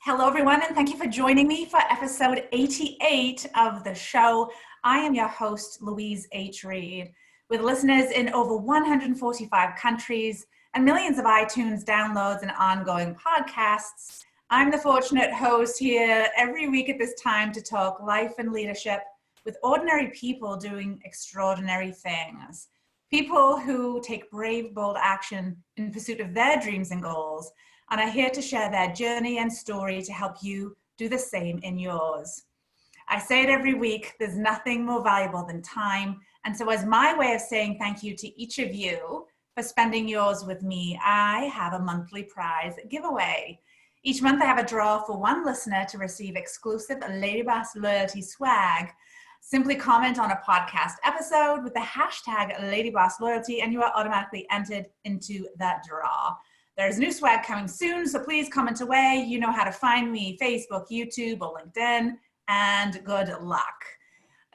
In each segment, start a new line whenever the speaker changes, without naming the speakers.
Hello, everyone, and thank you for joining me for episode 88 of the show. I am your host, Louise H. Reed, with listeners in over 145 countries and millions of iTunes downloads and ongoing podcasts. I'm the fortunate host here every week at this time to talk life and leadership with ordinary people doing extraordinary things. People who take brave, bold action in pursuit of their dreams and goals, and are here to share their journey and story to help you do the same in yours. I say it every week, there's nothing more valuable than time. And so as my way of saying thank you to each of you for spending yours with me, I have a monthly prize giveaway. Each month I have a draw for one listener to receive exclusive Lady Boss Loyalty swag. Simply comment on a podcast episode with the hashtag Lady Boss Loyalty and you are automatically entered into that draw. There's new swag coming soon, so please comment away. You know how to find me, Facebook, YouTube, or LinkedIn, and good luck.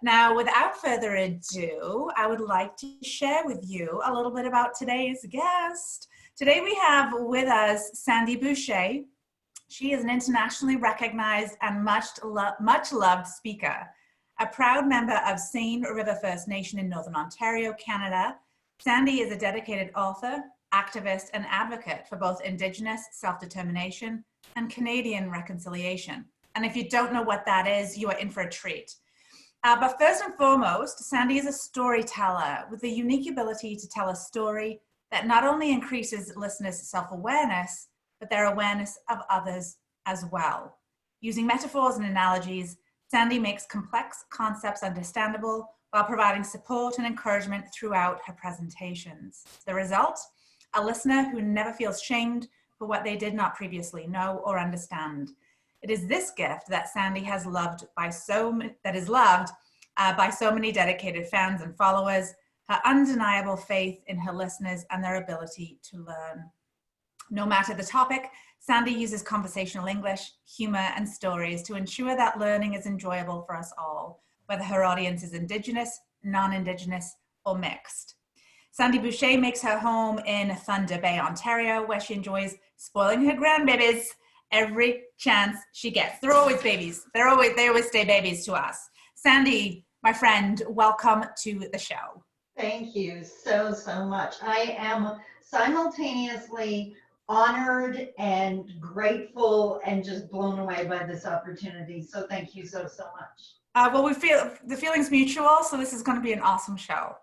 Now, without further ado, I would like to share with you a little bit about today's guest. Today we have with us Sandi Boucher. She is an internationally recognized and much loved speaker. A proud member of Seine River First Nation in Northern Ontario, Canada, Sandi is a dedicated author, activist, and advocate for both Indigenous self-determination and Canadian reconciliation. And if you don't know what that is, you are in for a treat. But first and foremost, Sandi is a storyteller with the unique ability to tell a story that not only increases listeners' self-awareness, but their awareness of others as well. Using metaphors and analogies, Sandi makes complex concepts understandable while providing support and encouragement throughout her presentations. The result? A listener who never feels shamed for what they did not previously know or understand. It is this gift that Sandi has loved by so many dedicated fans and followers, her undeniable faith in her listeners and their ability to learn. No matter the topic, Sandi uses conversational English, humor, and stories to ensure that learning is enjoyable for us all, whether her audience is Indigenous, non-Indigenous, or mixed. Sandi Boucher makes her home in Thunder Bay, Ontario, where she enjoys spoiling her grandbabies every chance she gets. They're always babies. They always stay babies to us. Sandi, my friend, welcome to the show.
Thank you so much. I am simultaneously honored and grateful and just blown away by this opportunity. So thank you so much.
Well, we feel the feeling's mutual, so this is going to be an awesome show.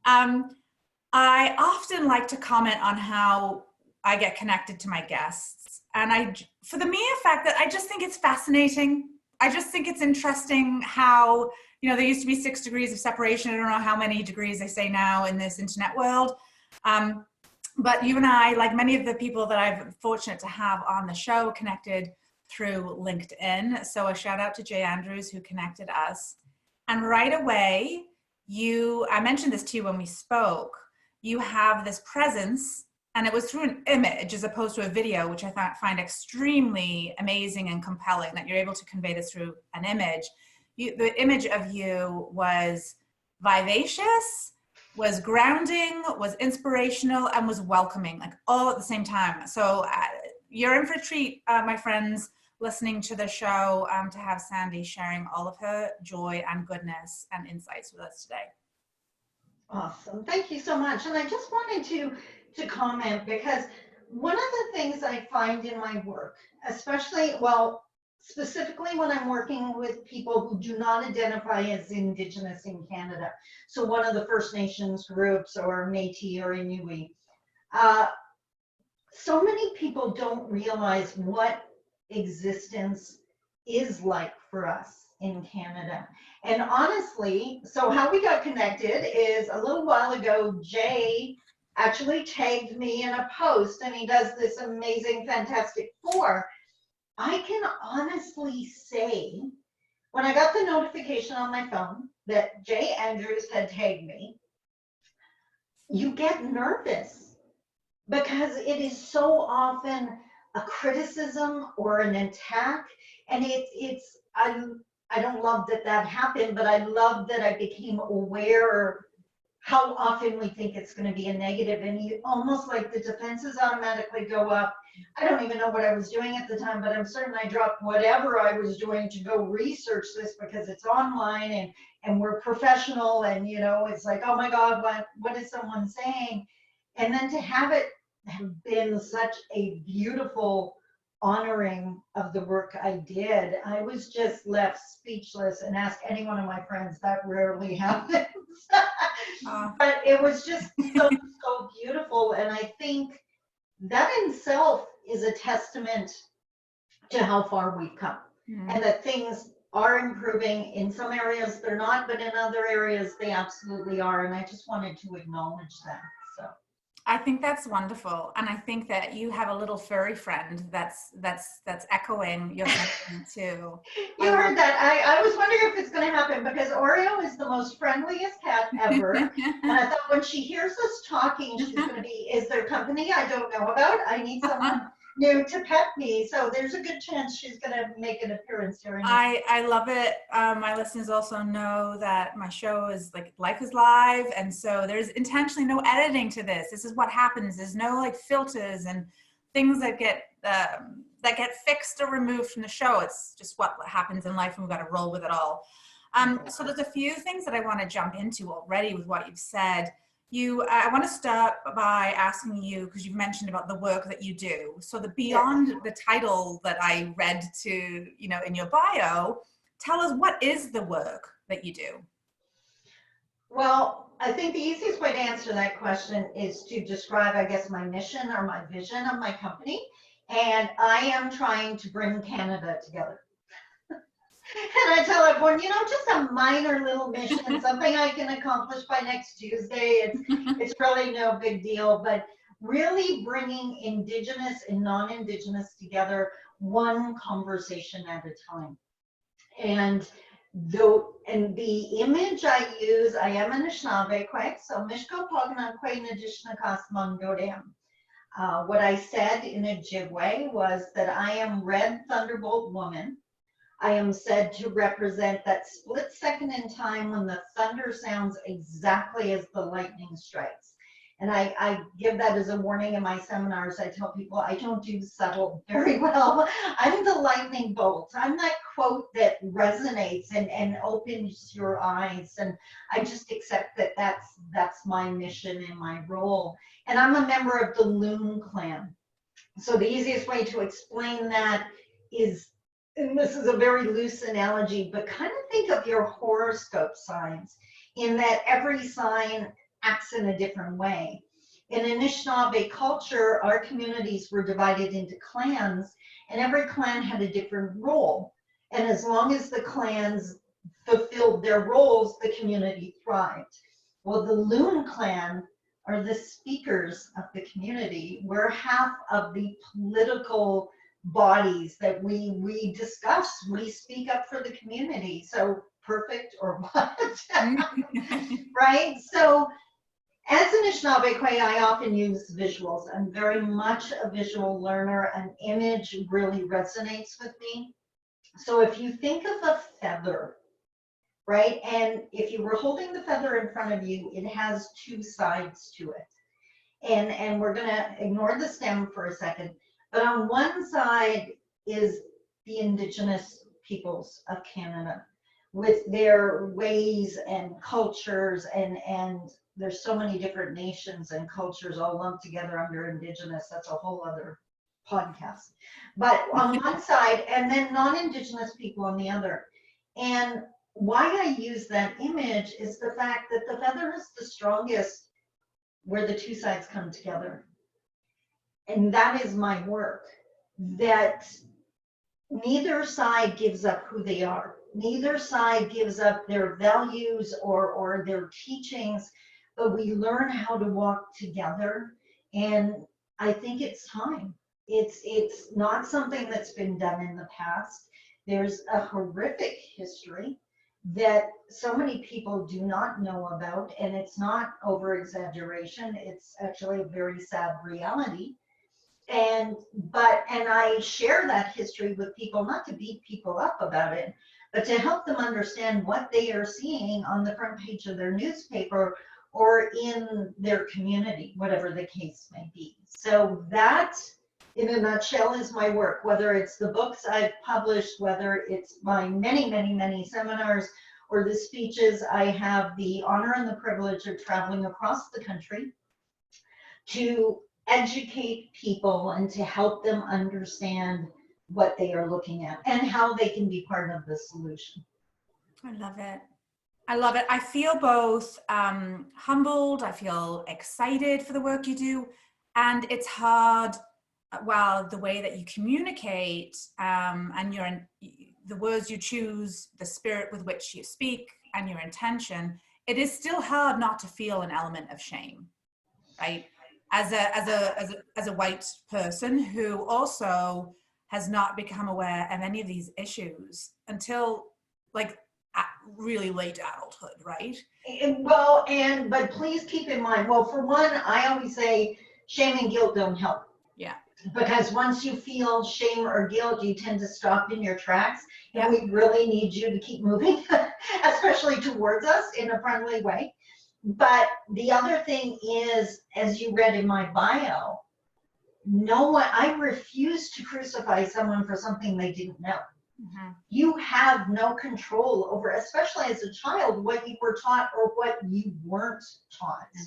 I often like to comment on how I get connected to my guests. And for the mere fact that I just think it's fascinating. I just think it's interesting how, there used to be 6 degrees of separation. I don't know how many degrees they say now in this internet world. But you and I, like many of the people that I'm fortunate to have on the show, connected through LinkedIn. So a shout out to Jay Andrews who connected us. And right away, I mentioned this to you when we spoke, you have this presence, and it was through an image as opposed to a video, which I find extremely amazing and compelling that you're able to convey this through an image. The image of you was vivacious, was grounding, was inspirational, and was welcoming, like all at the same time. So you're in for a treat, my friends, listening to the show, to have Sandi sharing all of her joy and goodness and insights with us today.
Awesome. Thank you so much. And I just wanted to comment because one of the things I find in my work, specifically when I'm working with people who do not identify as Indigenous in Canada, so one of the First Nations groups or Métis or Inuit, so many people don't realize what existence is like for us in Canada. And honestly, so how we got connected is a little while ago, Jay actually tagged me in a post, and he does this amazing Fantastic Four. I can honestly say, when I got the notification on my phone that Jay Andrews had tagged me, you get nervous because it is so often a criticism or an attack, and I don't love that happened, but I love that I became aware how often we think it's going to be a negative, and you almost like the defenses automatically go up. I don't even know what I was doing at the time, but I'm certain I dropped whatever I was doing to go research this because it's online and we're professional, and you know, it's like, oh my God, what is someone saying? And then to have it have been such a beautiful honoring of the work I did, I was just left speechless, and ask any one of my friends, that rarely happens. But it was just so beautiful, and I think that in itself is a testament to how far we've come, and that things are improving. In some areas they're not, but in other areas they absolutely are, and I just wanted to acknowledge that. So
I think that's wonderful, and I think that you have a little furry friend that's echoing your sentiment too.
you heard that. I was wondering if it's going to happen, because Oreo is the most friendliest cat ever. And I thought when she hears us talking, she's going to be, is there company I don't know about? I need someone new to pet me. So there's a good chance she's going to make an appearance here.
I love it. My listeners also know that my show is like Life is Live, and so there's intentionally no editing to this. This is what happens. There's no like filters and things that get fixed or removed from the show. It's just what happens in life, and we've got to roll with it all. So there's a few things that I want to jump into already with what you've said. I want to start by asking you, because you've mentioned about the work that you do. So beyond the title that I read to, you know, in your bio, tell us, what is the work that you do?
Well, I think the easiest way to answer that question is to describe, I guess, my mission or my vision of my company. And I am trying to bring Canada together. And I tell everyone, you know, just a minor little mission, something I can accomplish by next Tuesday. It's really no big deal, but really bringing Indigenous and non-Indigenous together, one conversation at a time. And the image I use, I am a Nishnawbe, so Mishko Pogna Kwe Nadishnakas Mongodam. What I said in Ojibwe was that I am Red Thunderbolt Woman. I am said to represent that split second in time when the thunder sounds exactly as the lightning strikes. And I give that as a warning in my seminars. I tell people I don't do subtle very well. I'm the lightning bolt. I'm that quote that resonates and opens your eyes. And I just accept that that's my mission and my role. And I'm a member of the Loon clan. So the easiest way to explain that is, and this is a very loose analogy, but kind of think of your horoscope signs, in that every sign acts in a different way. In Nishnawbe culture, our communities were divided into clans, and every clan had a different role. And as long as the clans fulfilled their roles, the community thrived. Well, the Loon clan are the speakers of the community. We're half of the political bodies that we discuss. We speak up for the community. So perfect or what? Right? So as an Nishnawbe Kwe, I often use visuals. I'm very much a visual learner. An image really resonates with me. So if you think of a feather, right? And if you were holding the feather in front of you, it has two sides to it. And we're going to ignore the stem for a second. But on one side is the Indigenous peoples of Canada, with their ways and cultures, and there's so many different nations and cultures all lumped together under Indigenous. That's a whole other podcast. But on one side, and then non-Indigenous people on the other. And why I use that image is the fact that the feather is the strongest where the two sides come together. And that is my work, that neither side gives up who they are. Neither side gives up their values or their teachings, but we learn how to walk together. And I think it's time. It's not something that's been done in the past. There's a horrific history that so many people do not know about, and it's not over exaggeration. It's actually a very sad reality. And I share that history with people, not to beat people up about it, but to help them understand what they are seeing on the front page of their newspaper, or in their community, whatever the case may be. So that, in a nutshell, is my work, whether it's the books I've published, whether it's my many, many, many seminars, or the speeches. I have the honor and the privilege of traveling across the country to educate people and to help them understand what they are looking at and how they can be part of the solution.
I love it. I love it. I feel both humbled, I feel excited for the work you do, and it's hard, well, the way that you communicate and the words you choose, the spirit with which you speak, and your intention, it is still hard not to feel an element of shame, right? As a white person who also has not become aware of any of these issues until like really late adulthood, right?
But please keep in mind, well, for one, I always say shame and guilt don't help.
Yeah.
Because once you feel shame or guilt, you tend to stop in your tracks.
Yeah.
And we really need you to keep moving, especially towards us in a friendly way. But the other thing is, as you read in my bio, I refuse to crucify someone for something they didn't know. Mm-hmm. You have no control over, especially as a child, what you were taught or what you weren't taught. Mm-hmm.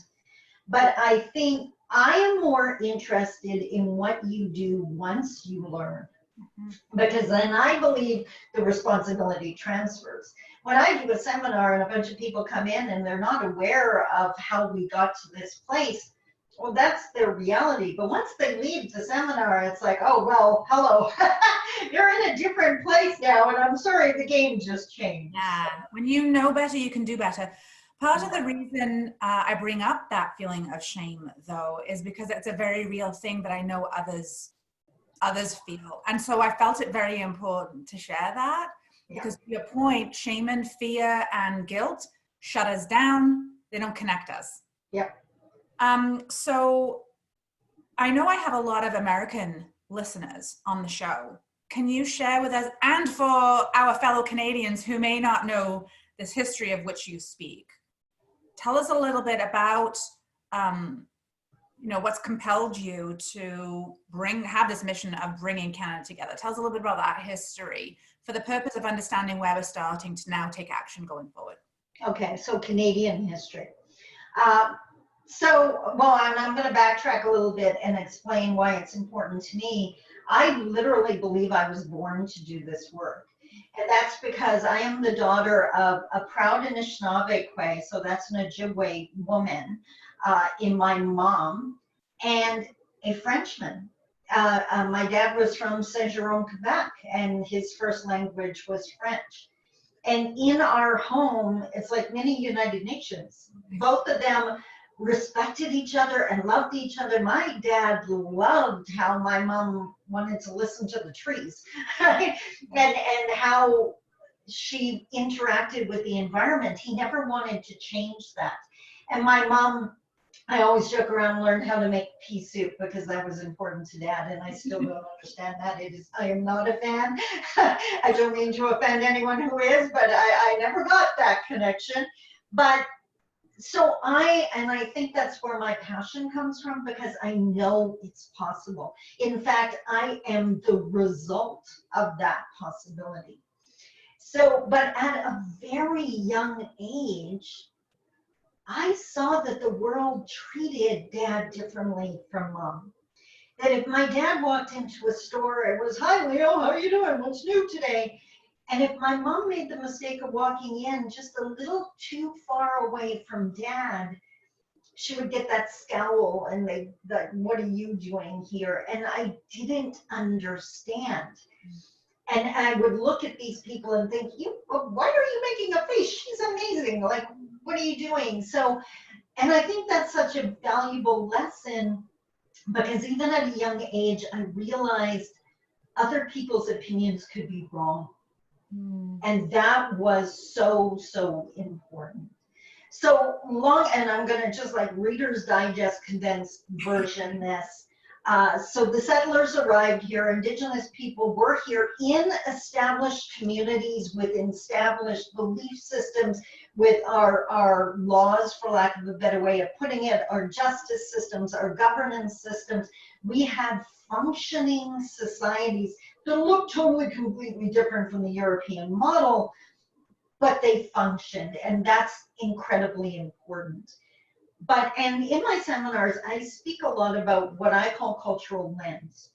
But I think I am more interested in what you do once you learn, mm-hmm. because then I believe the responsibility transfers. When I do a seminar and a bunch of people come in and they're not aware of how we got to this place, well, that's their reality. But once they leave the seminar, it's like, oh, well, hello, you're in a different place now, and I'm sorry, the game just changed.
Yeah, when you know better, you can do better. Part of the reason I bring up that feeling of shame, though, is because it's a very real thing that I know others feel. And so I felt it very important to share that, because to your point, shame and fear and guilt shut us down. They don't connect us.
Yeah.
So I know I have a lot of American listeners on the show. Can you share with us, and for our fellow Canadians who may not know this history of which you speak, tell us a little bit about, what's compelled you to have this mission of bringing Canada together. Tell us a little bit about that history for the purpose of understanding where we're starting to now take action going forward.
Okay, so Canadian history. And I'm going to backtrack a little bit and explain why it's important to me. I literally believe I was born to do this work. And that's because I am the daughter of a proud Nishnawbe, so that's an Ojibwe woman, in my mom, and a Frenchman. My dad was from Saint-Jérôme, Quebec, and his first language was French. And in our home, it's like many United Nations. Both of them respected each other and loved each other. My dad loved how my mom wanted to listen to the trees, right? and how she interacted with the environment. He never wanted to change that. And my mom, I always joke around, learned how to make pea soup because that was important to Dad, and I still don't understand that. I am not a fan. I don't mean to offend anyone who is, but I never got that connection. But so I think that's where my passion comes from, because I know it's possible. In fact, I am the result of that possibility. So, but at a very young age, I saw that the world treated Dad differently from Mom. That if my dad walked into a store, it was, "Hi, Leo, how are you doing? What's new today?" And if my mom made the mistake of walking in just a little too far away from Dad, she would get that scowl and "What are you doing here?" And I didn't understand. And I would look at these people and think, why are you making a face? She's amazing. Like, what are you doing? So, and I think that's such a valuable lesson, because even at a young age, I realized other people's opinions could be wrong. And that was so, so important. So long, and I'm going to just like Reader's Digest condensed version this. So the settlers arrived here. Indigenous people were here in established communities with established belief systems, with our laws, for lack of a better way of putting it, our justice systems, our governance systems. We had functioning societies that look totally, completely different from the European model, but they functioned, and that's incredibly important. And in my seminars, I speak a lot about what I call cultural lens.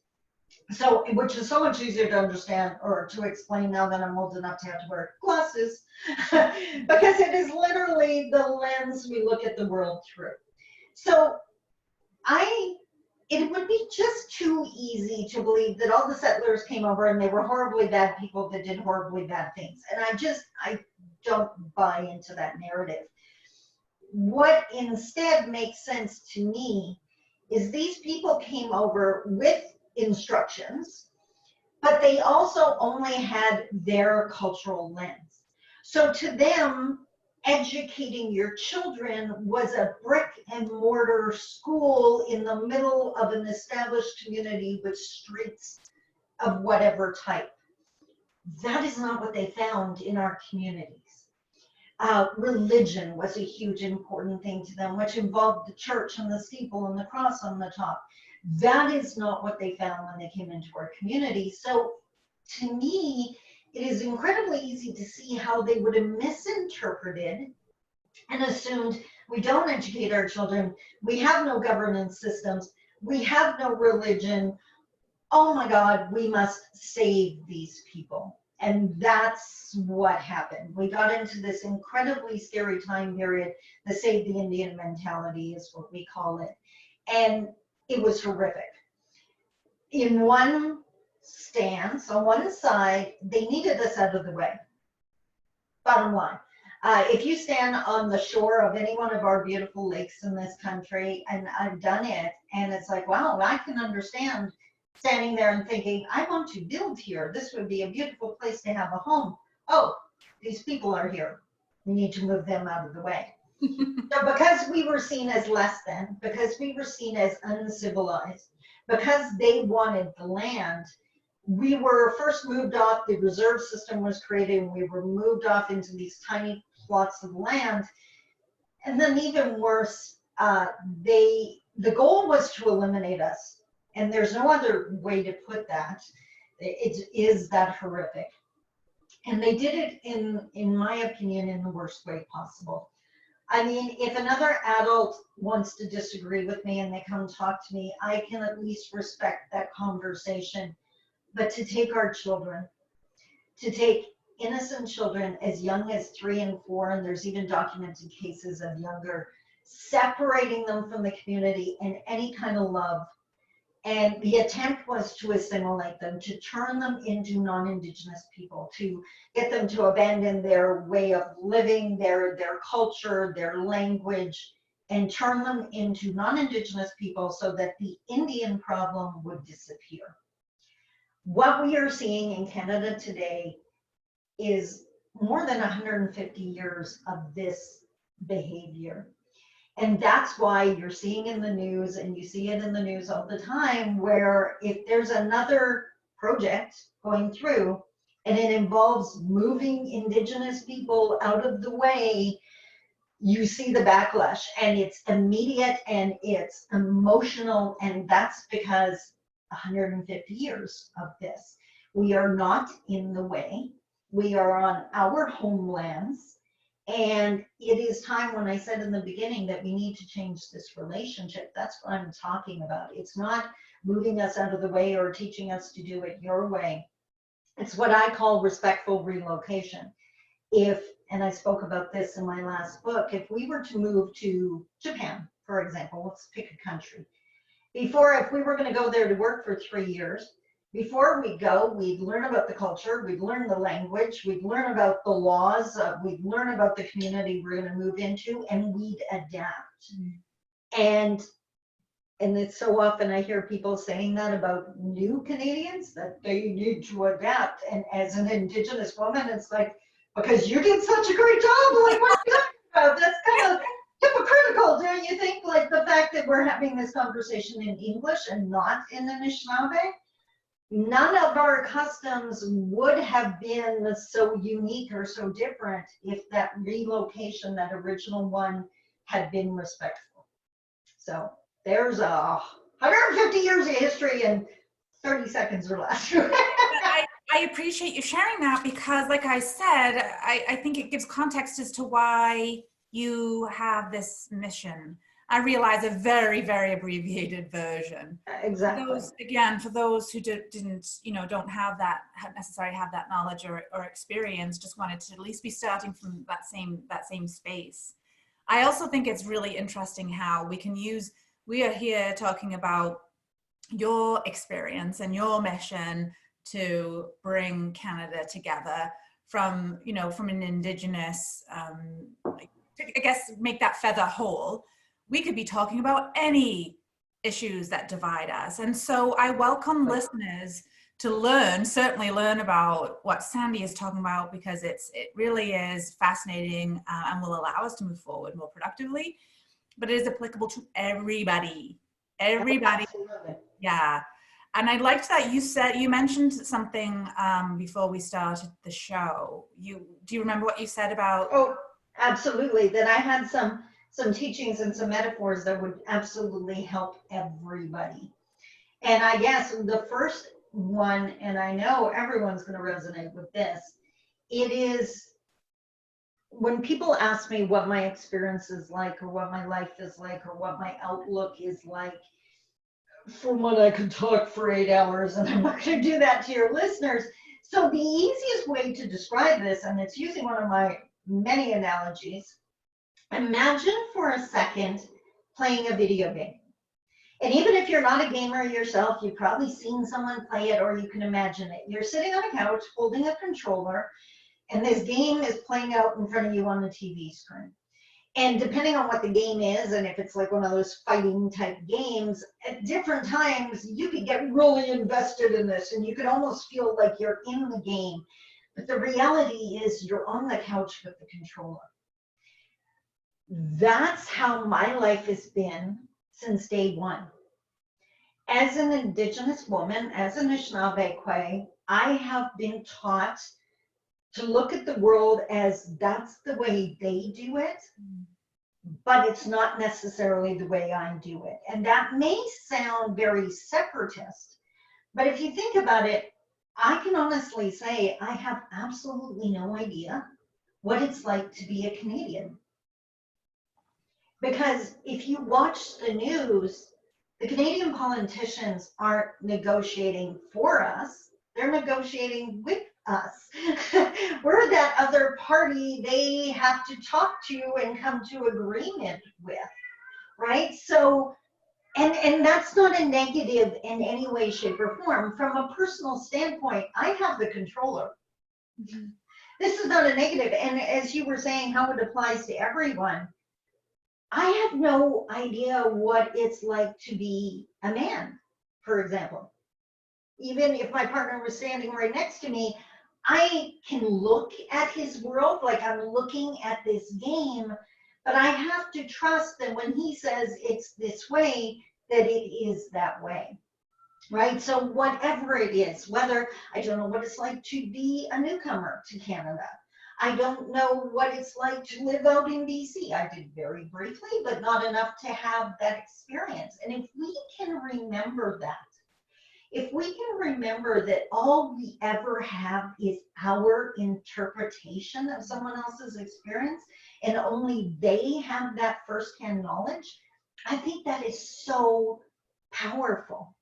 So, which is so much easier to understand or to explain now that I'm old enough to have to wear glasses, because it is literally the lens we look at the world through. So it would be just too easy to believe that all the settlers came over and they were horribly bad people that did horribly bad things. And I don't buy into that narrative. What instead makes sense to me is these people came over with instructions, but they also only had their cultural lens. So to them, educating your children was a brick and mortar school in the middle of an established community with streets of whatever type. That is not what they found in our communities. Religion was a huge important thing to them, which involved the church and the steeple and the cross on the top. That is not what they found when they came into our community. So to me, it is incredibly easy to see how they would have misinterpreted and assumed we don't educate our children, we have no governance systems, we have no religion, oh my God, we must save these people. And that's what happened. We got into this incredibly scary time period. The Save the Indian mentality is what we call it. And it was horrific. In one stance, on one side, they needed us out of the way. Bottom line. If you stand on the shore of any one of our beautiful lakes in this country, and I've done it, and it's like, wow, I can understand standing there and thinking, I want to build here. This would be a beautiful place to have a home. Oh, these people are here. We need to move them out of the way. So because we were seen as less than, because we were seen as uncivilized, because they wanted the land, we were first moved off, the reserve system was created, and we were moved off into these tiny plots of land. And then even worse, the goal was to eliminate us. And there's no other way to put that. It is that horrific. And they did it, in my opinion, in the worst way possible. I mean, if another adult wants to disagree with me and they come talk to me, I can at least respect that conversation. But to take our children, to take innocent children as young as 3 and 4, and there's even documented cases of younger, separating them from the community and any kind of love. And the attempt was to assimilate them, to turn them into non-Indigenous people, to get them to abandon their way of living, their culture, their language, and turn them into non-Indigenous people so that the Indian problem would disappear. What we are seeing in Canada today is more than 150 years of this behavior. And that's why you're seeing in the news, and you see it in the news all the time, where if there's another project going through and it involves moving Indigenous people out of the way, you see the backlash, and it's immediate and it's emotional, and that's because 150 years of this. We are not in the way. We are on our homelands. And it is time, when I said in the beginning that we need to change this relationship, that's what I'm talking about. It's not moving us out of the way or teaching us to do it your way. It's what I call respectful relocation. And I spoke about this in my last book, if we were to move to Japan, for example, let's pick a country. If we were going to go there to work for 3 years, before we go, we'd learn about the culture, we'd learn the language, we'd learn about the laws, we'd learn about the community we're going to move into, and we'd adapt. And it's so often I hear people saying that about new Canadians, that they need to adapt. And as an Indigenous woman, it's like, because you did such a great job, like, what are you talking about? That's kind of hypocritical, don't you think? Like the fact that we're having this conversation in English and not in the Nishnawbe. None of our customs would have been so unique or so different if that relocation, that original one, had been respectful. So there's 150 years of history in 30 seconds or less.
I appreciate you sharing that because, like I said, I think it gives context as to why you have this mission. I realize a very, very abbreviated version.
Exactly.
For those who didn't, don't have that, necessarily have that knowledge or experience, just wanted to at least be starting from that same space. I also think it's really interesting how we are here talking about your experience and your mission to bring Canada together from an Indigenous, I guess, make that feather whole. We could be talking about any issues that divide us. And so I welcome listeners to certainly learn about what Sandi is talking about, because it really is fascinating and will allow us to move forward more productively, but it is applicable to everybody.
Absolutely.
Yeah. And I liked that you mentioned something before we started the show. Do you remember what you said about?
Oh, absolutely. That I had some teachings and some metaphors that would absolutely help everybody. And I guess the first one, and I know everyone's going to resonate with this, it is when people ask me what my experience is like, or what my life is like, or what my outlook is like. For one, I could talk for 8 hours, and I'm not going to do that to your listeners. So the easiest way to describe this, and it's using one of my many analogies, imagine for a second playing a video game. And even if you're not a gamer yourself, you've probably seen someone play it, or you can imagine it. You're sitting on a couch holding a controller, and this game is playing out in front of you on the TV screen. And depending on what the game is, and if it's like one of those fighting type games, at different times you could get really invested in this, and you could almost feel like you're in the game. But the reality is you're on the couch with the controller. That's how my life has been since day one. As an Indigenous woman, as a Nishnawbe, I have been taught to look at the world as that's the way they do it, but it's not necessarily the way I do it. And that may sound very separatist, but if you think about it, I can honestly say I have absolutely no idea what it's like to be a Canadian. Because if you watch the news, the Canadian politicians aren't negotiating for us, they're negotiating with us. We're that other party they have to talk to and come to agreement with, right? So, and that's not a negative in any way, shape, or form. From a personal standpoint, I have the controller. Mm-hmm. This is not a negative. And as you were saying, how it applies to everyone, I have no idea what it's like to be a man, for example. Even if my partner was standing right next to me, I can look at his world like I'm looking at this game, but I have to trust that when he says it's this way, that it is that way, right? So whatever it is, whether I don't know what it's like to be a newcomer to Canada, I don't know what it's like to live out in BC. I did very briefly, but not enough to have that experience. And if we can remember that, if we can remember that all we ever have is our interpretation of someone else's experience, and only they have that firsthand knowledge, I think that is so powerful.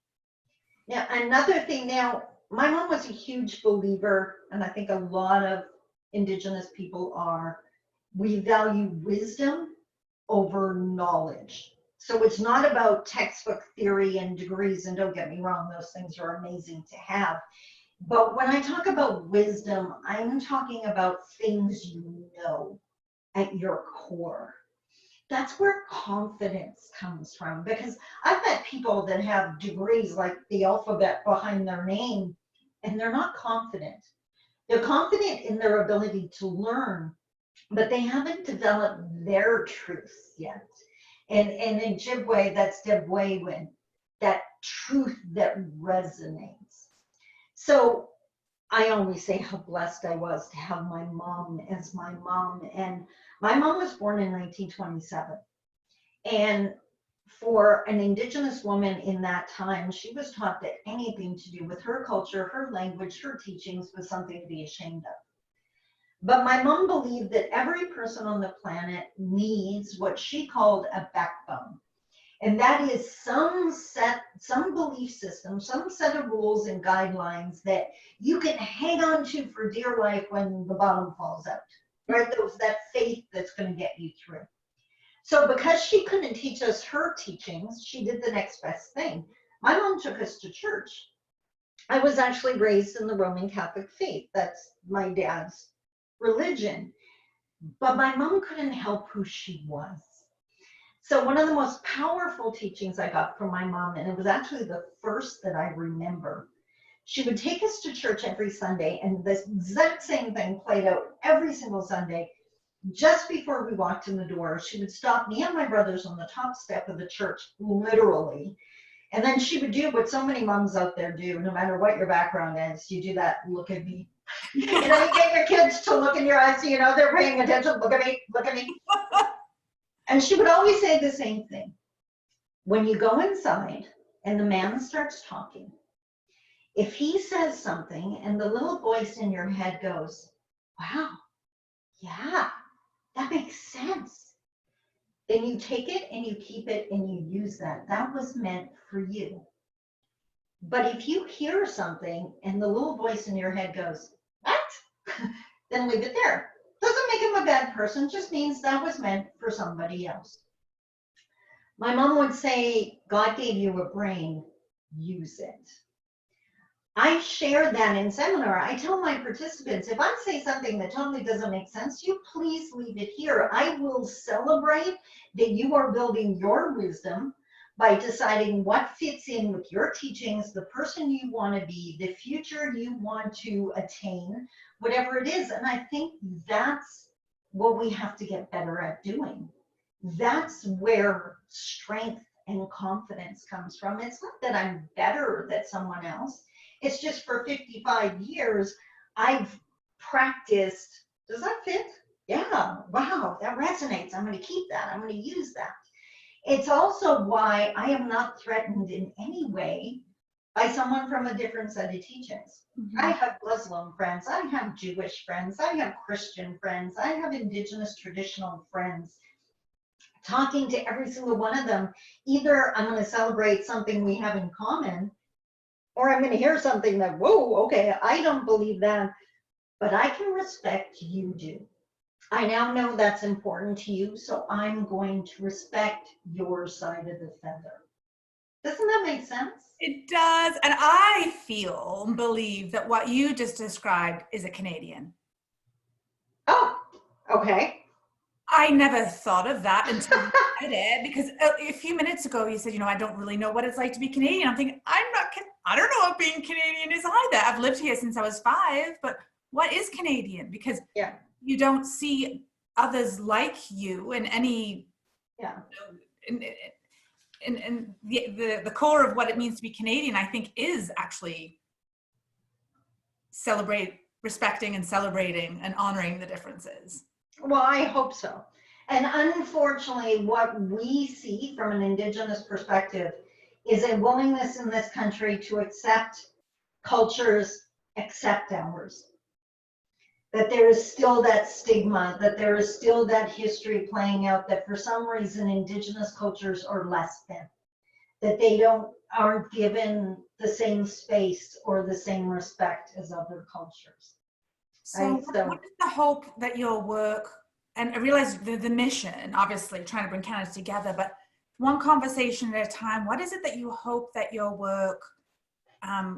Now, another thing now, my mom was a huge believer, and I think a lot of Indigenous people are, we value wisdom over knowledge. So it's not about textbook theory and degrees, and don't get me wrong, those things are amazing to have. But when I talk about wisdom, I'm talking about things you know at your core. That's where confidence comes from, because I've met people that have degrees like the alphabet behind their name, and they're not confident. They're confident in their ability to learn, but they haven't developed their truths yet. And in Ojibwe, that's Debwewin, that truth that resonates. So I always say how blessed I was to have my mom as my mom. And my mom was born in 1927. And for an Indigenous woman in that time, she was taught that anything to do with her culture, her language, her teachings was something to be ashamed of. But my mom believed that every person on the planet needs what she called a backbone. And that is some belief system, some set of rules and guidelines that you can hang on to for dear life when the bottom falls out, right? That faith that's going to get you through. So because she couldn't teach us her teachings, she did the next best thing. My mom took us to church. I was actually raised in the Roman Catholic faith. That's my dad's religion. But my mom couldn't help who she was. So one of the most powerful teachings I got from my mom, and it was actually the first that I remember, she would take us to church every Sunday, and this exact same thing played out every single Sunday. Just before we walked in the door, she would stop me and my brothers on the top step of the church, literally. And then she would do what so many moms out there do, no matter what your background is. You do that, look at me. You know, you get your kids to look in your eyes so you know they're paying attention. Look at me, look at me. And she would always say the same thing. When you go inside and the man starts talking, if he says something and the little voice in your head goes, wow, yeah, that makes sense, then you take it and you keep it and you use that. That was meant for you. But if you hear something and the little voice in your head goes, what? Then leave it there. Doesn't make him a bad person, just means that was meant for somebody else. My mom would say, God gave you a brain, use it. I share that in seminar. I tell my participants, if I say something that totally doesn't make sense to you, please leave it here. I will celebrate that you are building your wisdom by deciding what fits in with your teachings, the person you want to be, the future you want to attain, whatever it is. And I think that's what we have to get better at doing. That's where strength and confidence comes from. It's not that I'm better than someone else. It's just for 55 years, I've practiced. Does that fit? Yeah, wow, that resonates. I'm going to keep that. I'm going to use that. It's also why I am not threatened in any way by someone from a different set of teachings. Mm-hmm. I have Muslim friends, I have Jewish friends, I have Christian friends, I have Indigenous traditional friends. Talking to every single one of them, either I'm going to celebrate something we have in common, or I'm going to hear something that, whoa, okay, I don't believe that, but I can respect you do. I now know that's important to you, so I'm going to respect your side of the feather. Doesn't that make sense?
It does. And I feel and believe that what you just described is a Canadian.
Oh, okay.
I never thought of that until you said it, because a few minutes ago you said, I don't really know what it's like to be Canadian. I'm thinking, I don't know what being Canadian is either. I've lived here since I was 5, but what is Canadian? Because you don't see others like you in any, and the core of what it means to be Canadian, I think, is actually respecting and celebrating and honoring the differences.
Well, I hope so. And unfortunately, what we see from an Indigenous perspective is a willingness in this country to accept cultures, accept ours. That there is still that stigma, that there is still that history playing out, that for some reason Indigenous cultures are less than, that they aren't given the same space or the same respect as other cultures.
So what is the hope that your work, and I realize the mission, obviously trying to bring Canada together, but one conversation at a time, what is it that you hope that your work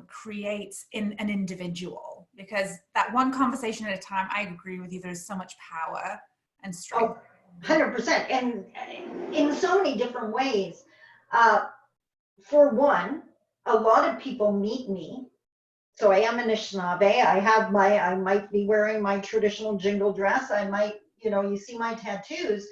creates in an individual? Because that one conversation at a time, I agree with you, there's so much power and strength.
Oh, 100%. And in so many different ways. For one, a lot of people meet me. So I am a Nishnawbe. I might be wearing my traditional jingle dress. I might, you know, you see my tattoos,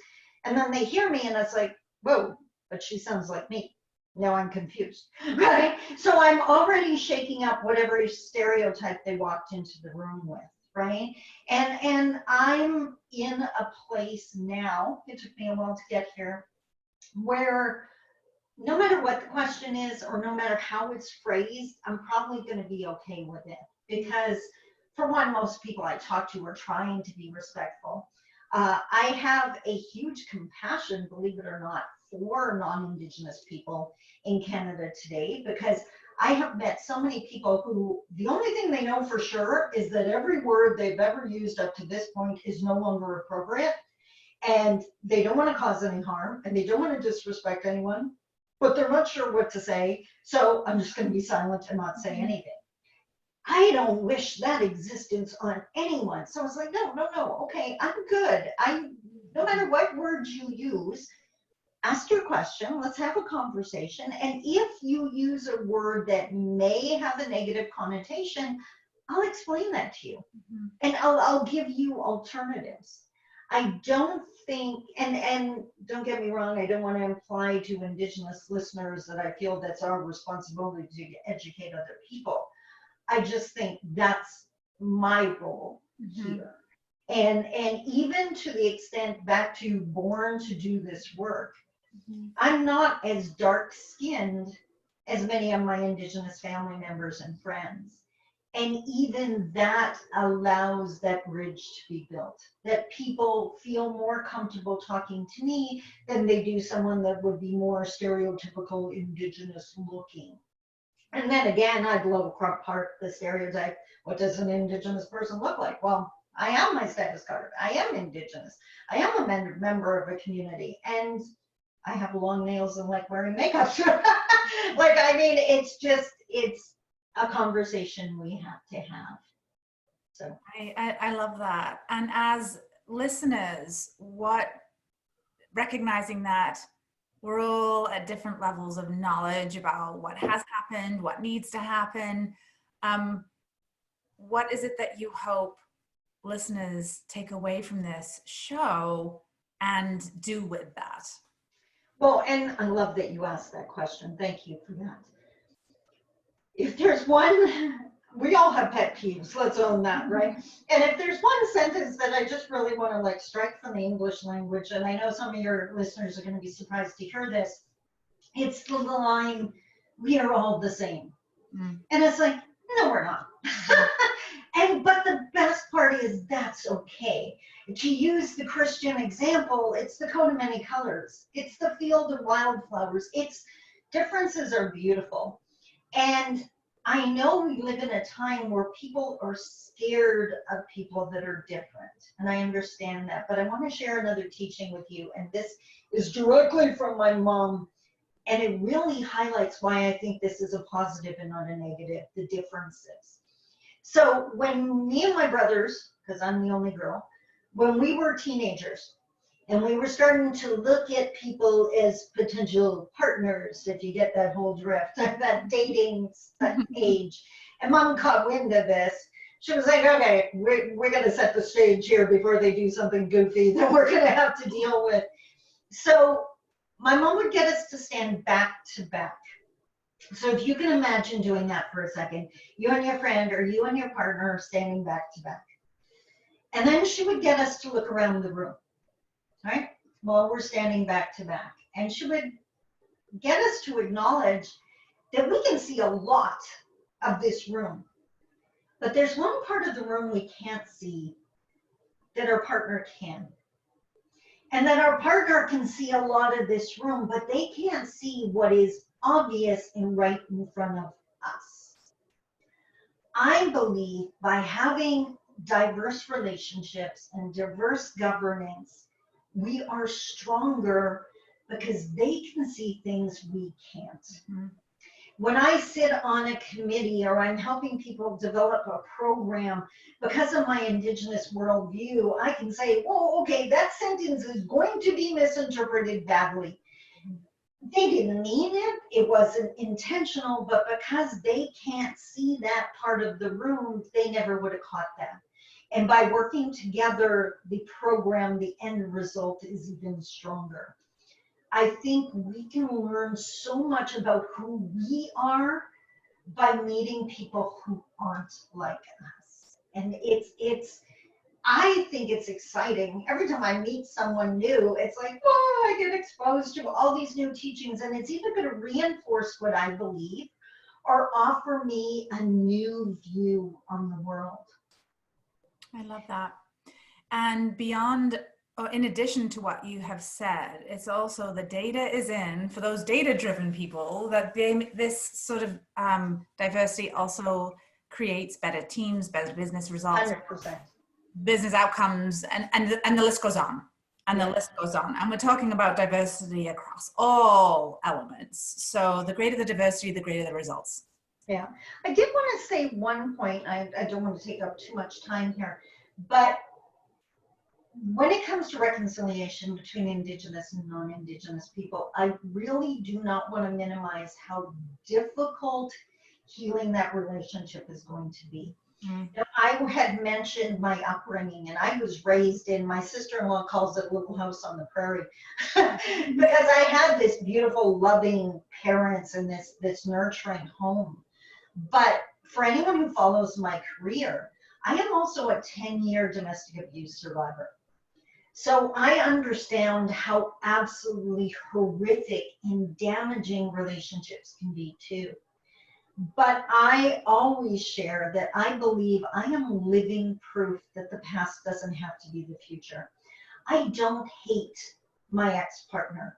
and then they hear me and it's like, whoa, but she sounds like me. Now I'm confused, right? So I'm already shaking up whatever stereotype they walked into the room with, right? And I'm in a place now, it took me a while to get here, where no matter what the question is or no matter how it's phrased, I'm probably going to be okay with it. Because for one, most people I talk to are trying to be respectful. I have a huge compassion, believe it or not, for non-Indigenous people in Canada today, because I have met so many people who the only thing they know for sure is that every word they've ever used up to this point is no longer appropriate, and they don't want to cause any harm, and they don't want to disrespect anyone, but they're not sure what to say, so I'm just going to be silent and not say anything. I don't wish that existence on anyone. So I was like, no, okay, I'm good. No matter what words you use, ask your question, let's have a conversation. And if you use a word that may have a negative connotation, I'll explain that to you. Mm-hmm. And I'll give you alternatives. I don't think, and don't get me wrong, I don't want to imply to Indigenous listeners that I feel that's our responsibility to educate other people. I just think that's my role here. And even to the extent back to born to do this work, I'm not as dark-skinned as many of my Indigenous family members and friends. And even that allows that bridge to be built, that people feel more comfortable talking to me than they do someone that would be more stereotypical Indigenous looking. And then again, I'd blow apart the stereotype. What does an Indigenous person look like? Well, I am my status card. I am Indigenous. I am a member of a community. And I have long nails and like wearing makeup. Like, I mean, it's a conversation we have to have. So
I love that. And as listeners, recognizing that we're all at different levels of knowledge about what has happened, what needs to happen. What is it that you hope listeners take away from this show and do with that?
Well, and I love that you asked that question. Thank you for that. If there's one, we all have pet peeves, let's own that, right? And if there's one sentence that I just really want to like strike from the English language, and I know some of your listeners are going to be surprised to hear this, it's the line, we are all the same. And it's like, no, we're not. But the best part is that's okay. To use the Christian example, it's the coat of many colors. It's the field of wildflowers. Differences are beautiful. And I know we live in a time where people are scared of people that are different. And I understand that. But I want to share another teaching with you. And this is directly from my mom. And it really highlights why I think this is a positive and not a negative, the differences. So when me and my brothers, because I'm the only girl, when we were teenagers and we were starting to look at people as potential partners, if you get that whole drift, that dating age, and Mom caught wind of this, she was like, okay, we're going to set the stage here before they do something goofy that we're going to have to deal with. So my mom would get us to stand back to back. So if you can imagine doing that for a second, you and your friend or you and your partner are standing back to back. And then she would get us to look around the room, right? While we're standing back to back. And she would get us to acknowledge that we can see a lot of this room. But there's one part of the room we can't see that our partner can. And that our partner can see a lot of this room, but they can't see what is obvious and right in front of us. I believe by having diverse relationships and diverse governance, we are stronger because they can see things we can't. Mm-hmm. When I sit on a committee or I'm helping people develop a program, because of my Indigenous worldview, I can say, oh, okay, that sentence is going to be misinterpreted badly. They didn't mean it, it wasn't intentional, but because they can't see that part of the room, they never would have caught that. And by working together, the program, the end result is even stronger. I think we can learn so much about who we are by meeting people who aren't like us. And I think it's exciting. Every time I meet someone new, it's like, oh, I get exposed to all these new teachings, and it's either going to reinforce what I believe or offer me a new view on the world.
I love that. And beyond, or in addition to what you have said, it's also the data is in for those data-driven people that this sort of diversity also creates better teams, better business results,
100%.
business outcomes, and the list goes on. And
Yeah.
the list goes on. And we're talking about diversity across all elements. So the greater the diversity, the greater the results.
Yeah. I did want to say one point. I don't want to take up too much time here, but when it comes to reconciliation between Indigenous and non-Indigenous people, I really do not want to minimize how difficult healing that relationship is going to be. Now, I had mentioned my upbringing, and I was raised in, my sister-in-law calls it Little House on the Prairie, because I had this beautiful, loving parents and this nurturing home. But for anyone who follows my career, I am also a 10-year domestic abuse survivor. So I understand how absolutely horrific and damaging relationships can be too. But I always share that I believe I am living proof that the past doesn't have to be the future. I don't hate my ex-partner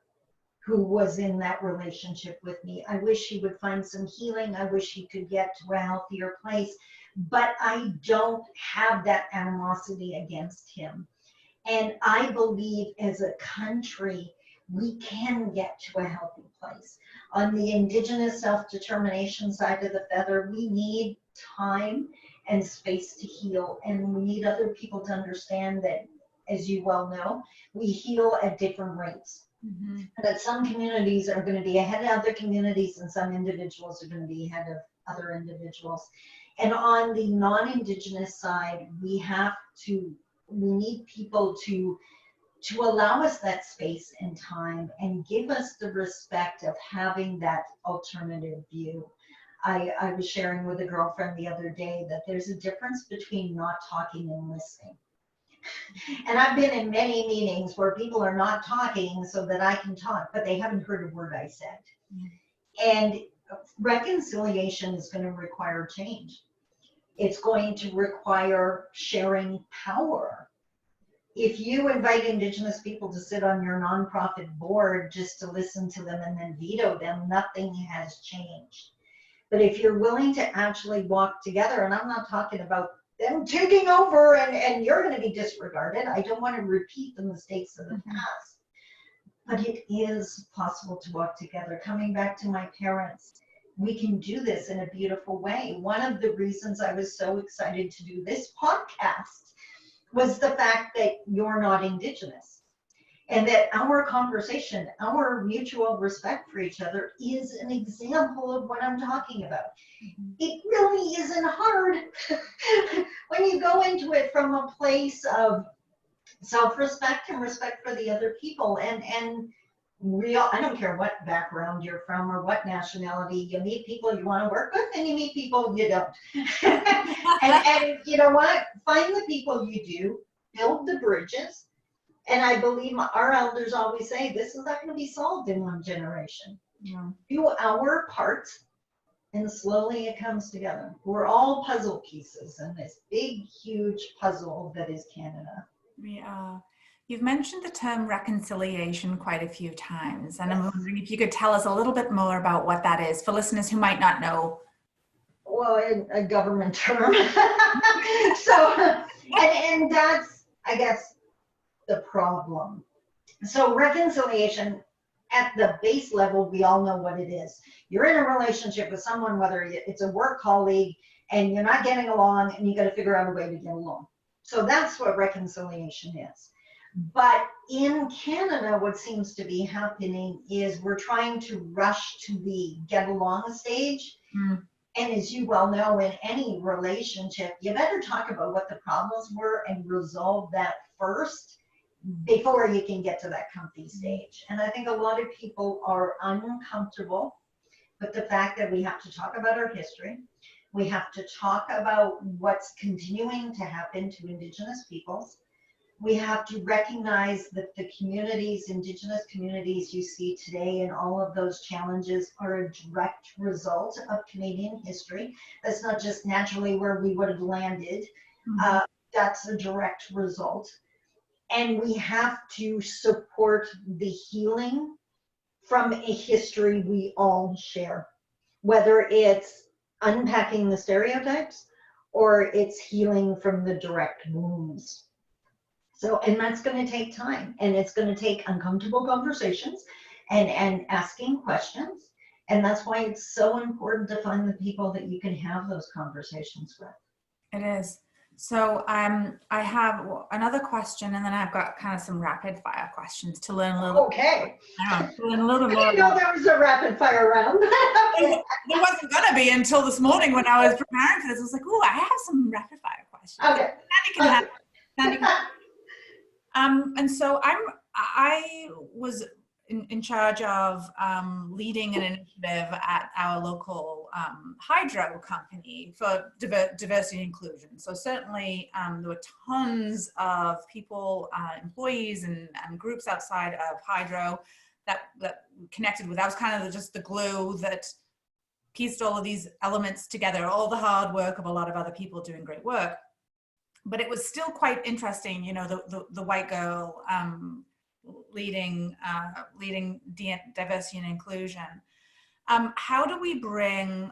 who was in that relationship with me. I wish he would find some healing. I wish he could get to a healthier place. But I don't have that animosity against him. And I believe as a country, we can get to a healthy place. On the Indigenous self-determination side of the feather, we need time and space to heal. And we need other people to understand that, as you well know, we heal at different rates. Mm-hmm. That some communities are going to be ahead of other communities, and some individuals are going to be ahead of other individuals. And on the non-Indigenous side, we need people to allow us that space and time and give us the respect of having that alternative view. I was sharing with a girlfriend the other day that there's a difference between not talking and listening. And I've been in many meetings where people are not talking so that I can talk, but they haven't heard a word I said. And reconciliation is going to require change. It's going to require sharing power. If you invite Indigenous people to sit on your nonprofit board just to listen to them and then veto them, nothing has changed. But if you're willing to actually walk together, and I'm not talking about them taking over and you're going to be disregarded. I don't want to repeat the mistakes of the past. But it is possible to walk together. Coming back to my parents, we can do this in a beautiful way. One of the reasons I was so excited to do this podcast was the fact that you're not Indigenous. And that our conversation, our mutual respect for each other is an example of what I'm talking about. It really isn't hard when you go into it from a place of self-respect and respect for the other people. And real, I don't care what background you're from or what nationality, you meet people you want to work with and you meet people you don't. and you know what? Find the people you do, build the bridges. And I believe our elders always say, this is not going to be solved in one generation. Yeah. Do our part, and slowly it comes together. We're all puzzle pieces in this big, huge puzzle that is Canada.
We are. You've mentioned the term reconciliation quite a few times, and yes. I'm wondering if you could tell us a little bit more about what that is for listeners who might not know.
Well, a government term. So, and that's, I guess, the problem. So reconciliation at the base level, we all know what it is. You're in a relationship with someone, whether it's a work colleague, and you're not getting along, and you got to figure out a way to get along. So that's what reconciliation is. But in Canada, what seems to be happening is we're trying to rush to the get along stage And as you well know, in any relationship, you better talk about what the problems were and resolve that first before you can get to that comfy stage. And I think a lot of people are uncomfortable with the fact that we have to talk about our history. We have to talk about what's continuing to happen to Indigenous peoples. We have to recognize that the communities, Indigenous communities you see today, and all of those challenges are a direct result of Canadian history. That's not just naturally where we would have landed. That's a direct result. And we have to support the healing from a history we all share, whether it's unpacking the stereotypes or it's healing from the direct wounds. So, and that's going to take time, and it's going to take uncomfortable conversations and asking questions. And that's why it's so important to find the people that you can have those conversations with.
It is. So I have another question, and then I've got kind of some rapid fire questions to learn a little.
Okay.
To learn a little bit more.
I didn't know there was a rapid fire round.
There wasn't going to be until this morning when I was preparing for this. I was like, oh, I have some rapid fire questions.
Okay.
Sandi can have. And so I was in charge of leading an initiative at our local hydro company for diversity and inclusion. So certainly there were tons of people, employees and groups outside of hydro that connected with. That was kind of just the glue that pieced all of these elements together, all the hard work of a lot of other people doing great work. But it was still quite interesting, you know, the white girl leading diversity and inclusion. How do we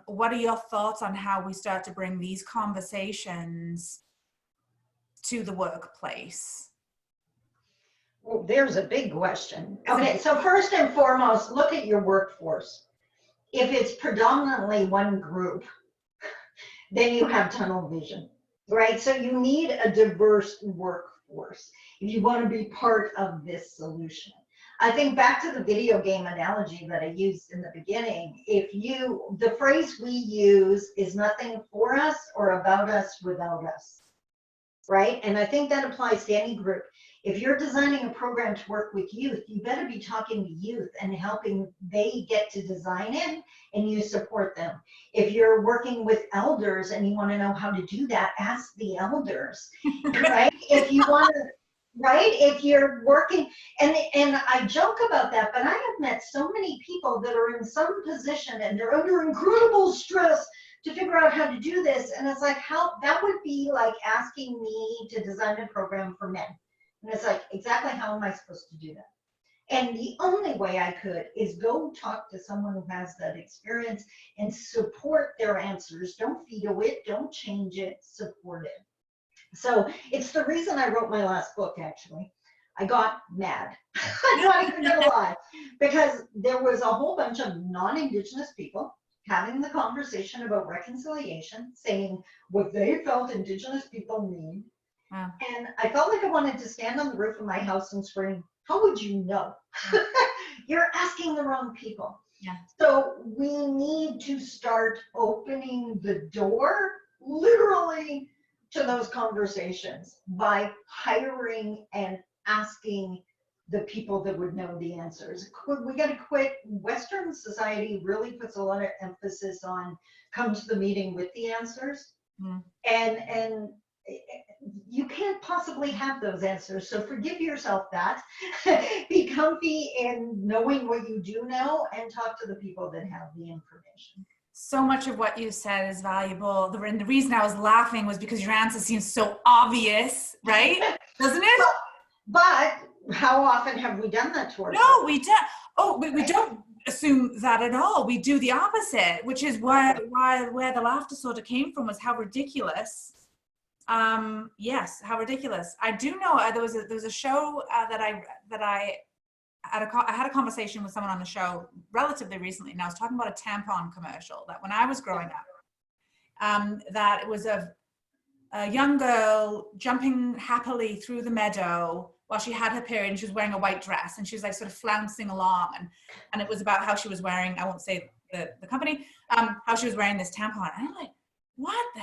what are your thoughts on how we start to bring these conversations to the workplace?
Well, there's a big question. Okay, so first and foremost, look at your workforce. If it's predominantly one group, then you have tunnel vision. Right, so you need a diverse workforce if you want to be part of this solution. I think back to the video game analogy that I used in the beginning, the phrase we use is nothing for us or about us without us, right? And I think that applies to any group. If you're designing a program to work with youth, you better be talking to youth and helping they get to design it, and you support them. If you're working with elders and you want to know how to do that, ask the elders, right? If you want to, right? If you're working, and I joke about that, but I have met so many people that are in some position and they're under incredible stress to figure out how to do this. And it's like, that would be like asking me to design a program for men. And it's like, exactly how am I supposed to do that? And the only way I could is go talk to someone who has that experience and support their answers. Don't veto it, don't change it, support it. So it's the reason I wrote my last book, actually. I got mad. I'm not even gonna lie, because there was a whole bunch of non-Indigenous people having the conversation about reconciliation, saying what they felt Indigenous people need.
Wow.
And I felt like I wanted to stand on the roof of my house and scream, how would you know? You're asking the wrong people.
Yeah.
So we need to start opening the door, literally, to those conversations by hiring and asking the people that would know the answers. We got to quit. Western society really puts a lot of emphasis on come to the meeting with the answers. And you can't possibly have those answers. So forgive yourself that. Be comfy in knowing what you do know and talk to the people that have the information.
So much of what you said is valuable. The reason I was laughing was because your answer seems so obvious, right? Doesn't it?
But how often have we done that to ourselves?
No, we don't. Oh, we don't assume that at all. We do the opposite, which is where the laughter sort of came from, was how ridiculous. Yes, how ridiculous. I do know there was a show that I had a conversation with someone on the show relatively recently, and I was talking about a tampon commercial that when I was growing up, that it was a young girl jumping happily through the meadow while she had her period, and she was wearing a white dress, and she was like sort of flouncing along, and it was about how she was wearing, I won't say the company, how she was wearing this tampon. And I'm like, what the?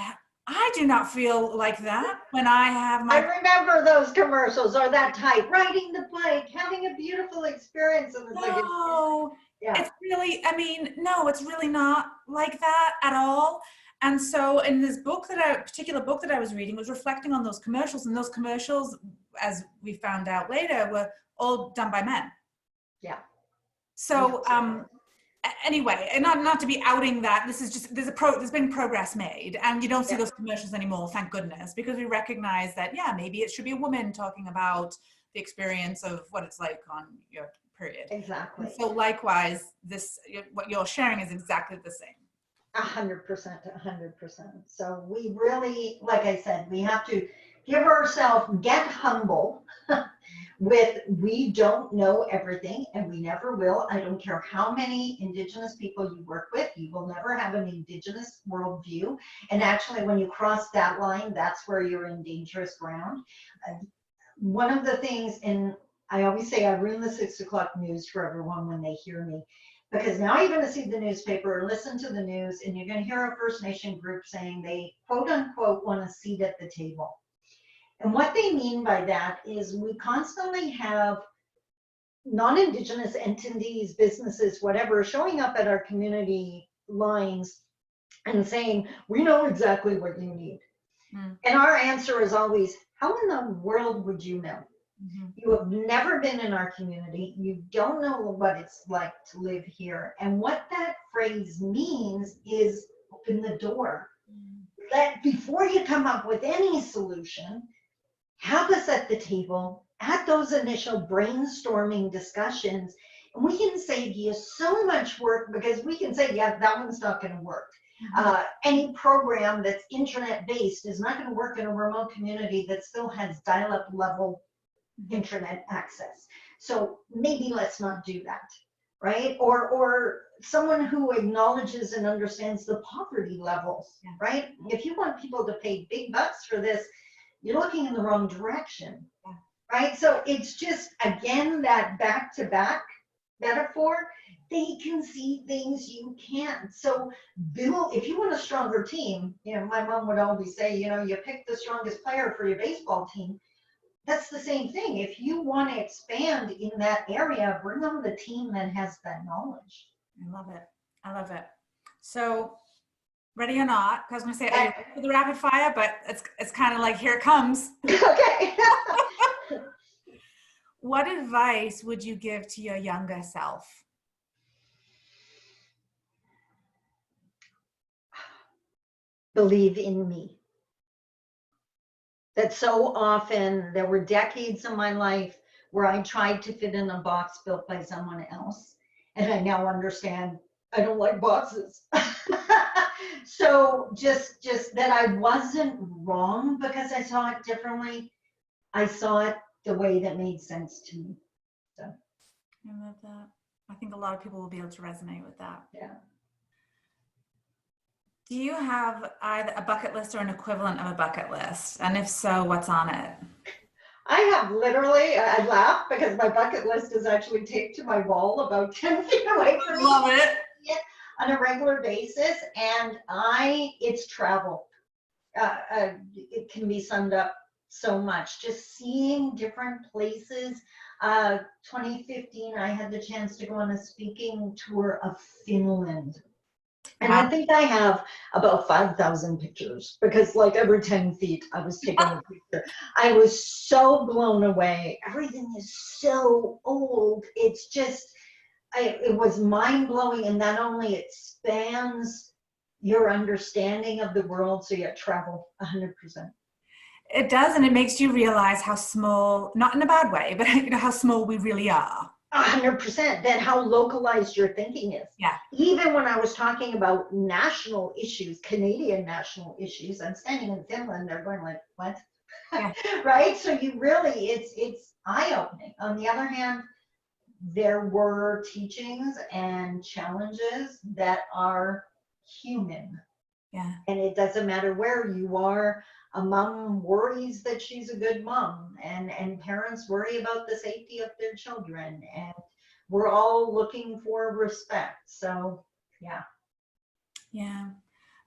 I do not feel like that when I have my.
I remember those commercials, or that type, riding the bike, having a beautiful experience. And it's
No,
yeah.
it's really, I mean, no, it's really not like that at all. And so in this particular book that I was reading was reflecting on those commercials, and those commercials, as we found out later, were all done by men.
Yeah.
So, anyway, and not to be outing that, this is just, there's been progress made, and you don't see those commercials anymore, thank goodness, because we recognize that, yeah, maybe it should be a woman talking about the experience of what it's like on your period.
Exactly.
And so likewise, what you're sharing is exactly the same.
100%, 100%. So we really, like I said, we have to give ourselves, get humble with, we don't know everything, and we never will. I don't care how many Indigenous people you work with, you will never have an Indigenous worldview. And actually, when you cross that line, that's where you're in dangerous ground. One of the things, and I always say I ruin the 6 o'clock news for everyone when they hear me, because now you're going to see the newspaper or listen to the news, and you're going to hear a First Nation group saying they quote unquote want a seat at the table. And what they mean by that is we constantly have non-Indigenous entities, businesses, whatever, showing up at our community lines and saying, we know exactly what you need. And our answer is always, how in the world would you know? You have never been in our community. You don't know what it's like to live here. And what that phrase means is open the door. Before you come up with any solution, have us at the table at those initial brainstorming discussions, and we can save you so much work, because we can say, yeah, that one's not going to work. Any program that's internet based is not going to work in a remote community that still has dial-up level internet access. So maybe let's not do that, right? Or someone who acknowledges and understands the poverty levels, right? If you want people to pay big bucks for this, you're looking in the wrong direction, right? So it's just, again, that back-to-back metaphor. They can see things you can't. So build, if you want a stronger team, my mom would always say, you pick the strongest player for your baseball team. That's the same thing. If you want to expand in that area, bring on the team that has that knowledge.
I love it. I love it. So, ready or not, I was going to say, are you ready for the rapid fire? But it's kind of like, here it comes.
Okay.
What advice would you give to your younger self?
Believe in me. That so often there were decades of my life where I tried to fit in a box built by someone else. And I now understand I don't like boxes. So just that I wasn't wrong because I saw it differently. I saw it the way that made sense to me. So
I love that. I think a lot of people will be able to resonate with that.
Yeah.
Do you have either a bucket list or an equivalent of a bucket list? And if so, what's on it?
I have literally, I laugh because my bucket list is actually taped to my wall about 10 feet away from me.
Love it.
On a regular basis, and it's travel. It can be summed up so much. Just seeing different places. 2015, I had the chance to go on a speaking tour of Finland. And I think I have about 5,000 pictures, because like every 10 feet I was taking a picture. I was so blown away. Everything is so old. It's just, it was mind-blowing, and not only it spans your understanding of the world, so you travel 100%.
It does, and it makes you realize how small, not in a bad way, but how small we really are.
100%. Then how localized your thinking is.
Yeah.
Even when I was talking about national issues, Canadian national issues, I'm standing in Finland, they're going like, what? Yeah. Right? So you really, it's eye-opening. On the other hand, there were teachings and challenges that are human.
Yeah.
And it doesn't matter where you are. A mom worries that she's a good mom, and parents worry about the safety of their children, and we're all looking for respect. So Yeah.
Yeah.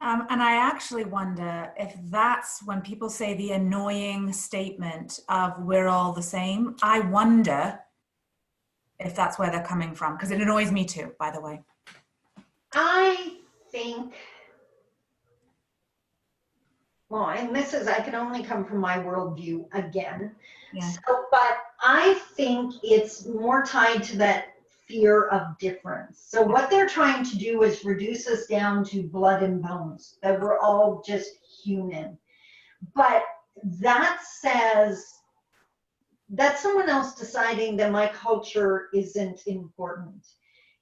And I actually wonder if that's when people say the annoying statement of we're all the same. I wonder if that's where they're coming from, because it annoys me too, by the way.
I think, well, and this is, I can only come from my worldview again.
Yeah.
So, but I think it's more tied to that fear of difference. So what they're trying to do is reduce us down to blood and bones, that we're all just human. But that says, that's someone else deciding that my culture isn't important.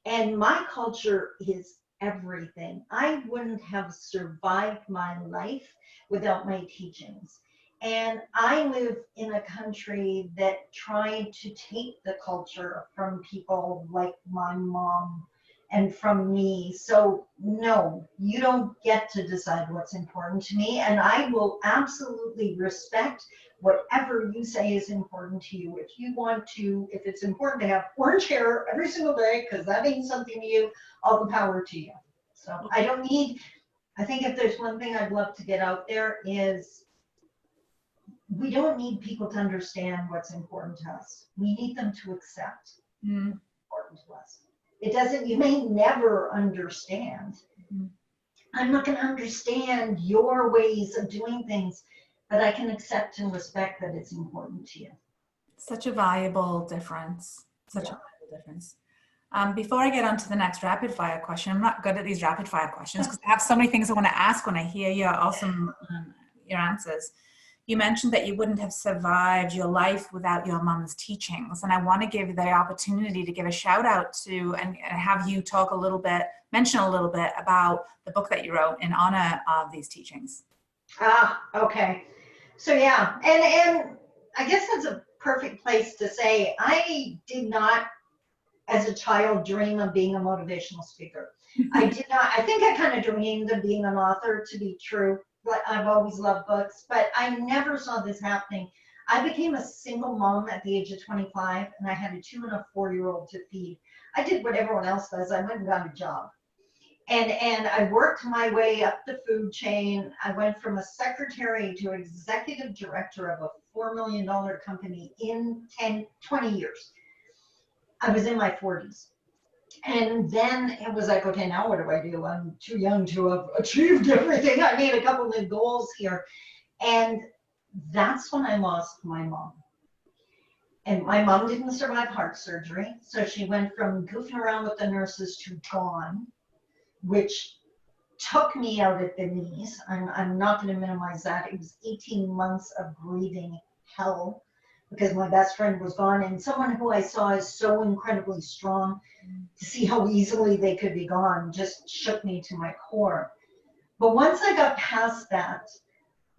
And my culture is everything. I wouldn't have survived my life without my teachings. And I live in a country that tried to take the culture from people like my mom and from me. So, no, you don't get to decide what's important to me. And I will absolutely respect whatever you say is important to you. If you want to, if it's important to have orange hair every single day because that means something to you, all the power to you. So I don't need, I think if there's one thing I'd love to get out there is we don't need people to understand what's important to us. We need them to accept what's important to us. It doesn't, you may never understand. I'm not going to understand your ways of doing things, but I can accept and respect that it's important to you.
Such a valuable difference. Such a valuable difference. Before I get on to the next rapid fire question, I'm not good at these rapid fire questions because I have so many things I want to ask when I hear your awesome your answers. You mentioned that you wouldn't have survived your life without your mom's teachings. And I want to give the opportunity to give a shout out to and have you talk a little bit, mention a little bit about the book that you wrote in honor of these teachings.
Ah, okay. So yeah, and I guess that's a perfect place to say I did not, as a child, dream of being a motivational speaker. I did not. I think I kind of dreamed of being an author, to be true. But I've always loved books, but I never saw this happening. I became a single mom at the age of 25, and I had a 2 and a 4-year-old to feed. I did what everyone else does. I went and got a job. And I worked my way up the food chain. I went from a secretary to executive director of a $4 million company in 20 years. I was in my 40s. And then it was like, okay, now what do I do? I'm too young to have achieved everything. I made a couple of goals here. And that's when I lost my mom. And my mom didn't survive heart surgery. So she went from goofing around with the nurses to gone, which took me out at the knees. I'm not going to minimize that. It was 18 months of grieving hell because my best friend was gone. And someone who I saw is so incredibly strong, to see how easily they could be gone just shook me to my core. But once I got past that,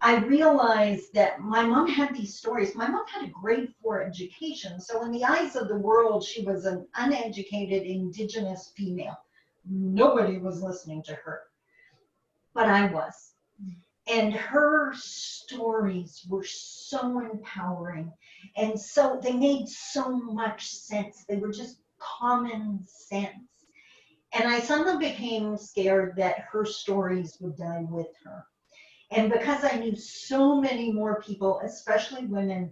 I realized that my mom had these stories. My mom had a grade 4 education. So in the eyes of the world, she was an uneducated Indigenous female. Nobody was listening to her, but I was. And her stories were so empowering. And so they made so much sense. They were just common sense. And I suddenly became scared that her stories would die with her. And because I knew so many more people, especially women,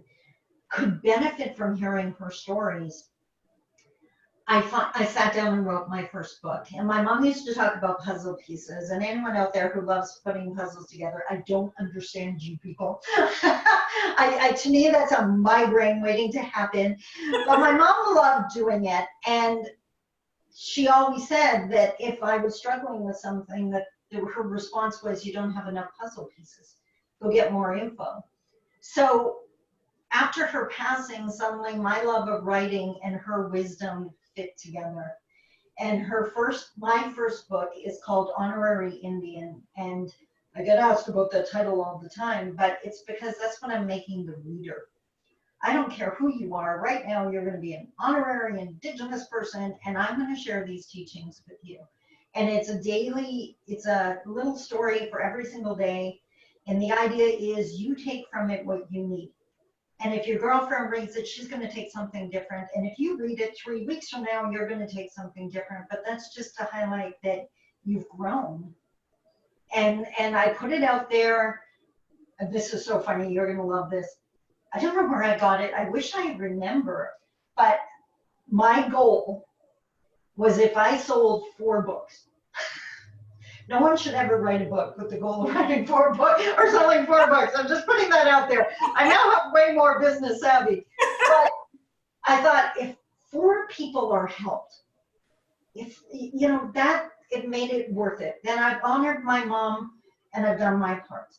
could benefit from hearing her stories, I sat down and wrote my first book. And my mom used to talk about puzzle pieces. And anyone out there who loves putting puzzles together, I don't understand you people. To me, that's a migraine waiting to happen. But my mom loved doing it. And she always said that if I was struggling with something, that her response was, you don't have enough puzzle pieces. Go get more info. So after her passing, suddenly my love of writing and her wisdom fit together. And my first book is called Honorary Indian. And I get asked about that title all the time, but it's because that's what I'm making the reader. I don't care who you are. Right now, you're going to be an honorary Indigenous person, and I'm going to share these teachings with you. And it's a little story for every single day. And the idea is you take from it what you need. And if your girlfriend reads it, she's going to take something different. And if you read it 3 weeks from now, you're going to take something different. But that's just to highlight that you've grown. And I put it out there. And this is so funny. You're going to love this. I don't know where I got it. I wish I remember. But my goal was if I sold 4 books. No one should ever write a book with the goal of writing 4 books or selling 4 books. I'm just putting that out there. I now have way more business savvy. But I thought if 4 people are helped, if, you know, that, it made it worth it. Then I've honored my mom and I've done my part.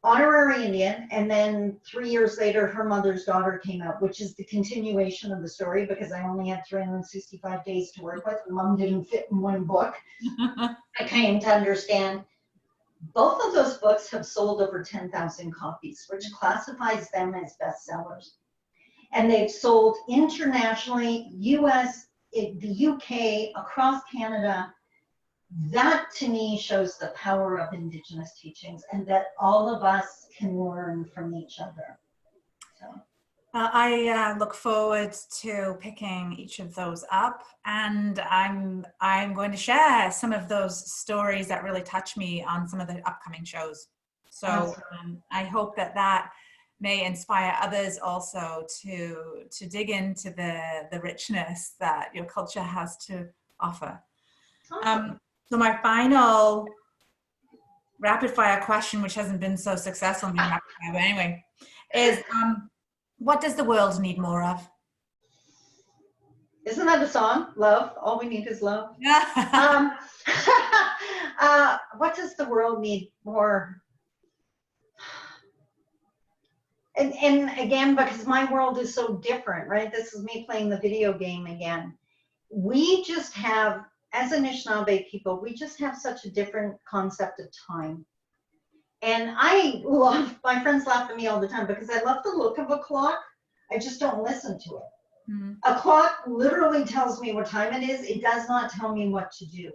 Honorary Indian, and then 3 years later, her mother's daughter came out, which is the continuation of the story because I only had 365 days to work with. Mom didn't fit in 1 book. I came to understand both of those books have sold over 10,000 copies, which classifies them as bestsellers. And they've sold internationally, US, the UK, across Canada. That to me shows the power of Indigenous teachings and that all of us can learn from each other. So.
I look forward to picking each of those up, and I'm going to share some of those stories that really touch me on some of the upcoming shows. So I hope that may inspire others also to dig into the richness that your culture has to offer.
Awesome.
So my final rapid fire question, which hasn't been so successful in being rapid fire, but anyway, is what does the world need more of?
Isn't that a song? Love. All we need is love. What does the world need more? And again, because my world is so different, right? This is me playing the video game again. We just have, as a Nishnawbe people, we just have such a different concept of time. And I love, my friends laugh at me all the time because I love the look of a clock. I just don't listen to it. Mm-hmm. A clock literally tells me what time it is. It does not tell me what to do.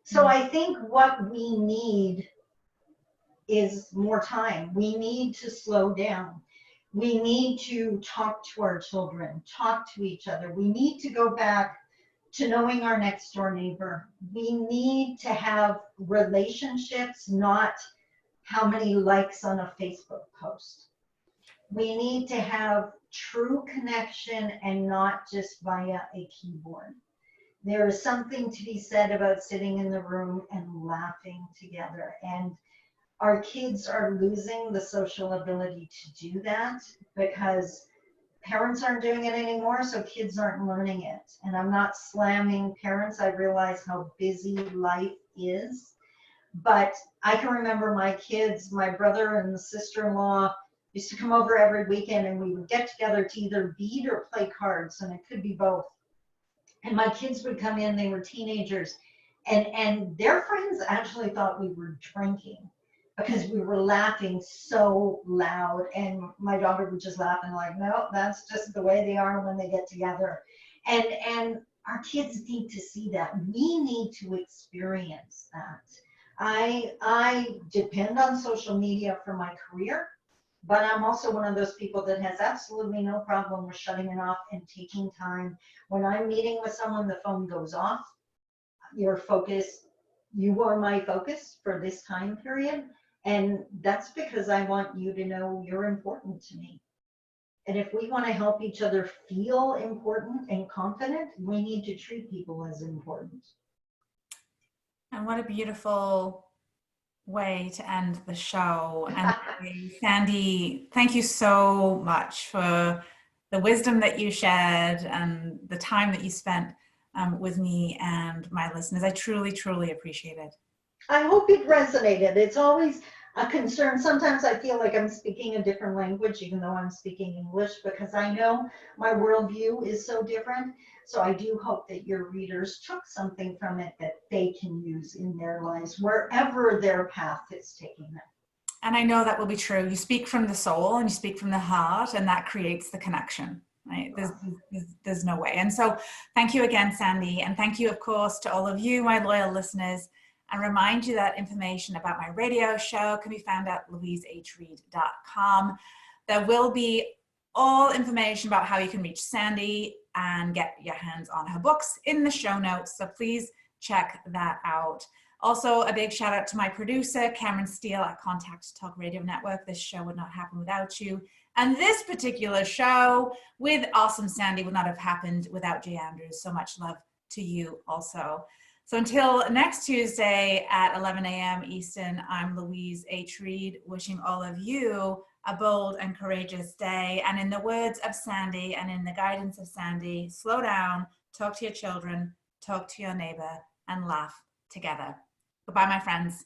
So I think what we need is more time. We need to slow down. We need to talk to our children, talk to each other. We need to go back to knowing our next door neighbor. We need to have relationships, not how many likes on a Facebook post. We need to have true connection and not just via a keyboard. There is something to be said about sitting in the room and laughing together. And our kids are losing the social ability to do that because parents aren't doing it anymore, so kids aren't learning it. And I'm not slamming parents. I realize how busy life is. But I can remember my kids, my brother and the sister-in-law used to come over every weekend and we would get together to either bead or play cards, and it could be both. And my kids would come in, they were teenagers, and their friends actually thought we were drinking because we were laughing so loud. And my daughter would just laugh and like, no, that's just the way they are when they get together. And our kids need to see that. We need to experience that. I depend on social media for my career, but I'm also one of those people that has absolutely no problem with shutting it off and taking time. When I'm meeting with someone, the phone goes off. Your focus, you are my focus for this time period. And that's because I want you to know you're important to me. And if we want to help each other feel important and confident, we need to treat people as important.
And what a beautiful way to end the show. And Sandi, thank you so much for the wisdom that you shared and the time that you spent with me and my listeners. I truly, truly appreciate it.
I hope it resonated. It's always a concern. Sometimes I feel like I'm speaking a different language, even though I'm speaking English, because I know my worldview is so different. So I do hope that your readers took something from it that they can use in their lives, wherever their path is taking them.
And I know that will be true. You speak from the soul and you speak from the heart, and that creates the connection, right? There's no way. And so thank you again, Sandi. And thank you, of course, to all of you, my loyal listeners. And remind you that information about my radio show can be found at louisehreed.com. There will be all information about how you can reach Sandi and get your hands on her books in the show notes. So please check that out. Also, a big shout out to my producer, Cameron Steele at Contact Talk Radio Network. This show would not happen without you. And this particular show with awesome Sandi would not have happened without Jay Andrews. So much love to you also. So until next Tuesday at 11 a.m. Eastern, I'm Louise H. Reed, wishing all of you a bold and courageous day. And in the words of Sandi and in the guidance of Sandi, slow down, talk to your children, talk to your neighbor, and laugh together. Goodbye, my friends.